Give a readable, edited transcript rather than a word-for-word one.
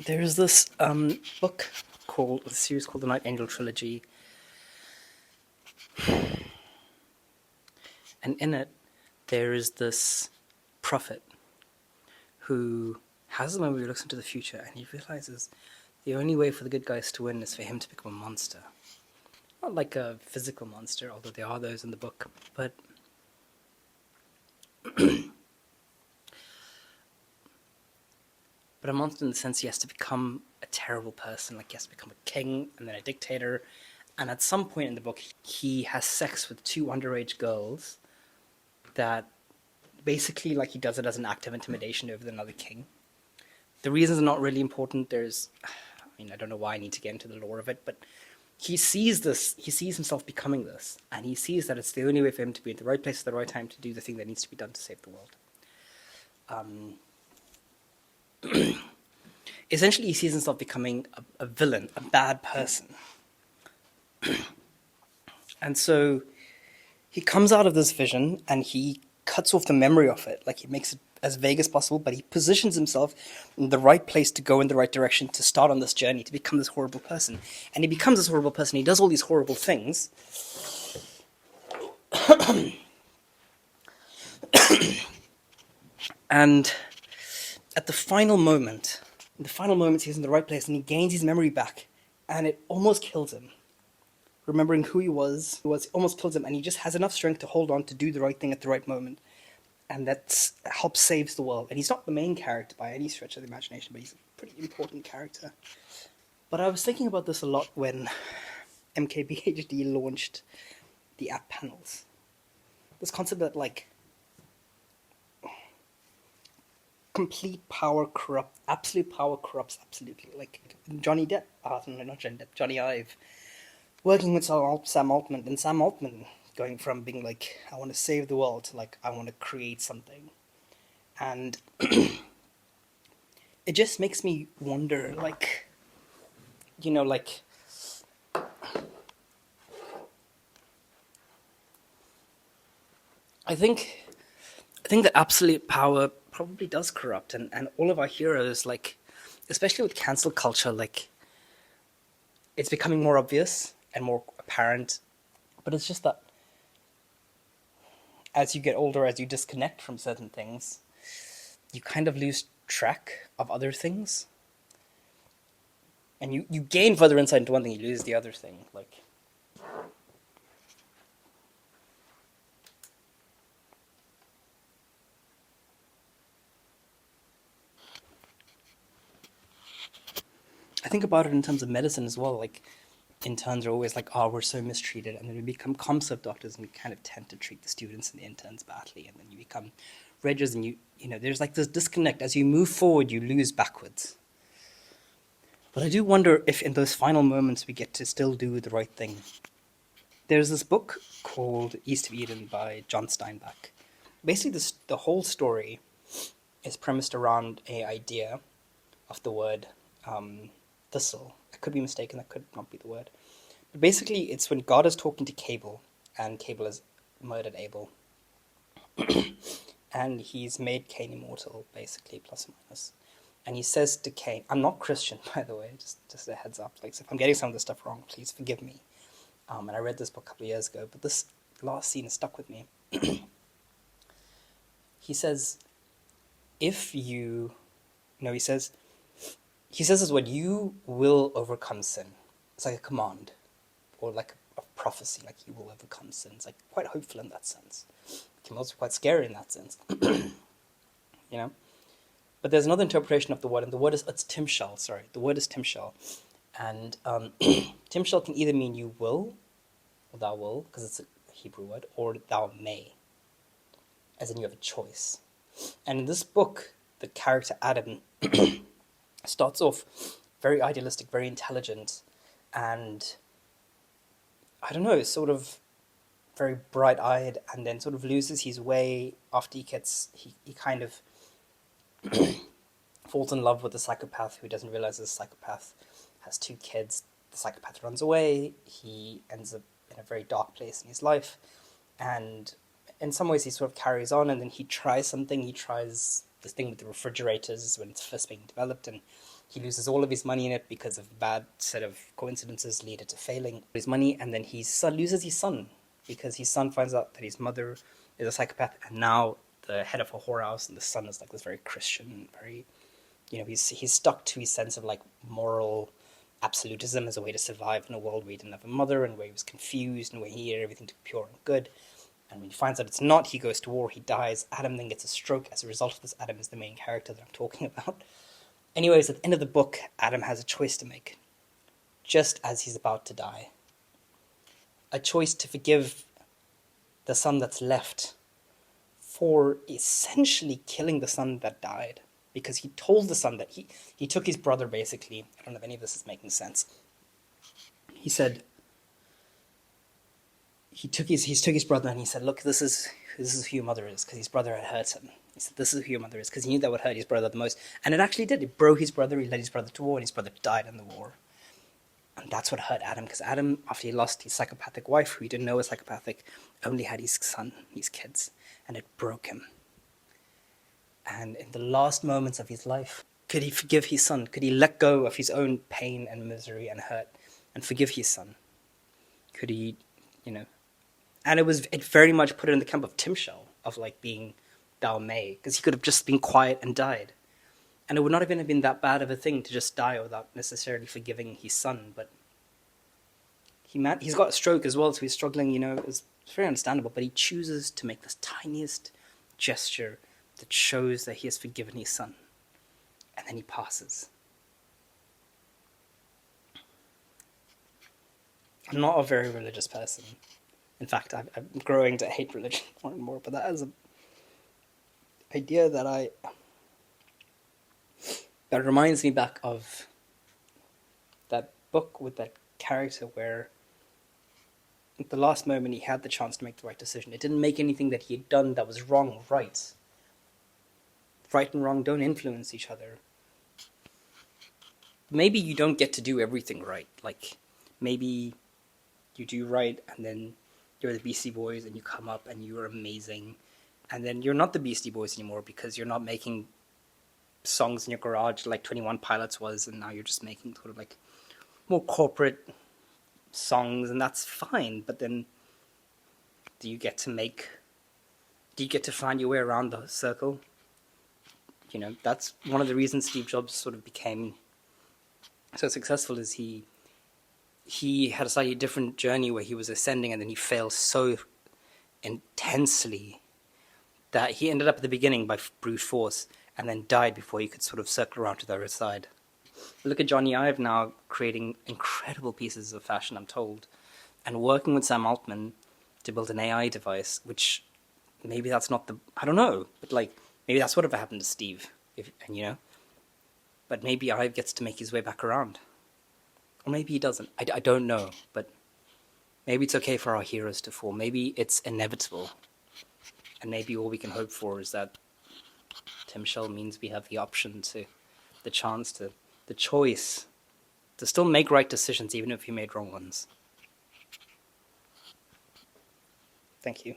There's this book called a series called the Night Angel Trilogy, and in it there is this prophet who has a moment where he looks into the future and he realizes the only way for the good guys to win is for him to become a monster. Not like a physical monster, although there are those in the book, but a monster in the sense he has to become a terrible person, like he has to become a king and then a dictator. And at some point in the book, he has sex with two underage girls that basically, like, he does it as an act of intimidation over another king. The reasons are not really important. I don't know why I need to get into the lore of it, but he sees this, he sees himself becoming this, and he sees that it's the only way for him to be at the right place at the right time to do the thing that needs to be done to save the world. Essentially, he sees himself becoming a villain, a bad person. And so he comes out of this vision and he cuts off the memory of it. Like, he makes it as vague as possible, but he positions himself in the right place to go in the right direction, to start on this journey, to become this horrible person. And he becomes this horrible person. He does all these horrible things. And at the final moment, he's in the right place and he gains his memory back, and it almost kills him. Remembering who he was almost kills him, and he just has enough strength to hold on to do the right thing at the right moment. And that helps saves the world. And he's not the main character by any stretch of the imagination, but he's a pretty important character. But I was thinking about this a lot when MKBHD launched the app panels. This concept that, like, absolute power corrupts absolutely. Like Johnny Depp, not Johnny Depp, Johnny Ive, working with Sam Altman, and Sam Altman going from being like, I want to save the world, to like, I want to create something. And it just makes me wonder, like, I think that absolute power probably does corrupt, and all of our heroes, like, especially with cancel culture, like, it's becoming more obvious and more apparent, but it's just that as you get older, as you disconnect from certain things, you kind of lose track of other things. And you gain further insight into one thing, you lose the other thing. Like, I think about it in terms of medicine as well. Like, interns are always like, oh, we're so mistreated, and then we become concept doctors and we kind of tend to treat the students and the interns badly, and then you become reggers, and you know, there's like this disconnect. As you move forward, you lose backwards. But I do wonder if in those final moments we get to still do the right thing. There's this book called East of Eden by John Steinbeck. Basically, the whole story is premised around an idea of the word thistle. I could be mistaken, that could not be the word. But basically, it's when God is talking to Cable, and Cable has murdered Abel. And he's made Cain immortal, basically, plus or minus. And he says to Cain, I'm not Christian, by the way, just a heads up. Like, so if I'm getting some of this stuff wrong, please forgive me. And I read this book a couple of years ago, but this last scene has stuck with me. He says, if you... No, he says this word, you will overcome sin. It's like a command, or like a prophecy, like you will overcome sin. It's like quite hopeful in that sense. It can also be quite scary in that sense. You know? But there's another interpretation of the word, and the word is, it's Timshel, sorry. The word is Timshel. And Timshel can either mean you will, or thou will, because it's a Hebrew word, or thou may, as in you have a choice. And in this book, the character Adam starts off very idealistic, very intelligent, and I don't know, sort of very bright-eyed, and then sort of loses his way after he kind of falls in love with a psychopath who doesn't realize this psychopath has two kids. The psychopath runs away. He ends up in a very dark place in his life, and in some ways he sort of carries on, and then he tries something. He tries this thing with the refrigerators when it's first being developed, and he loses all of his money in it because of a bad set of coincidences leading to failing his money, and then his son loses his son because his son finds out that his mother is a psychopath, and now the head of a whorehouse, and the son is like this very Christian, very, he's stuck to his sense of like moral absolutism as a way to survive in a world where he didn't have a mother, and where he was confused, and where he had everything to be pure and good. And when he finds out it's not, he goes to war, he dies. Adam then gets a stroke. As a result of this, Adam is the main character that I'm talking about. Anyways, at the end of the book, Adam has a choice to make, just as he's about to die. A choice to forgive the son that's left for essentially killing the son that died. Because he told the son that he took his brother, basically. I don't know if any of this is making sense. He said, he took his brother and he said, look, this is who your mother is, because his brother had hurt him. He said, this is who your mother is, because he knew that would hurt his brother the most. And it actually did. It broke his brother. He led his brother to war, and his brother died in the war. And that's what hurt Adam, because Adam, after he lost his psychopathic wife, who he didn't know was psychopathic, only had his son, his kids, and it broke him. And in the last moments of his life, could he forgive his son? Could he let go of his own pain and misery and hurt and forgive his son? Could he, And it very much put it in the camp of Timshel, of like being thou may, because he could have just been quiet and died. And it would not even have been that bad of a thing to just die without necessarily forgiving his son. But he's got a stroke as well, so he's struggling, it's very understandable. But he chooses to make this tiniest gesture that shows that he has forgiven his son. And then he passes. I'm not a very religious person. In fact, I'm growing to hate religion more and more, but that is an idea that reminds me back of that book with that character where at the last moment he had the chance to make the right decision. It didn't make anything that he had done that was wrong right. Right and wrong don't influence each other. Maybe you don't get to do everything right. Like, maybe you do right, and then you're the Beastie Boys, and you come up, and you're amazing. And then you're not the Beastie Boys anymore, because you're not making songs in your garage like 21 Pilots was, and now you're just making sort of like more corporate songs, and that's fine. But then, do you get to find your way around the circle? That's one of the reasons Steve Jobs sort of became so successful, is he had a slightly different journey where he was ascending, and then he failed so intensely that he ended up at the beginning by brute force, and then died before he could sort of circle around to the other side. Look at Johnny Ive now creating incredible pieces of fashion, I'm told, and working with Sam Altman to build an AI device, which maybe that's not I don't know, but like, maybe that's whatever happened to Steve, but maybe Ive gets to make his way back around. Or maybe he doesn't. I don't know, but maybe it's okay for our heroes to fall. Maybe it's inevitable. And maybe all we can hope for is that Timshel means we have the choice to still make right decisions, even if we made wrong ones. Thank you.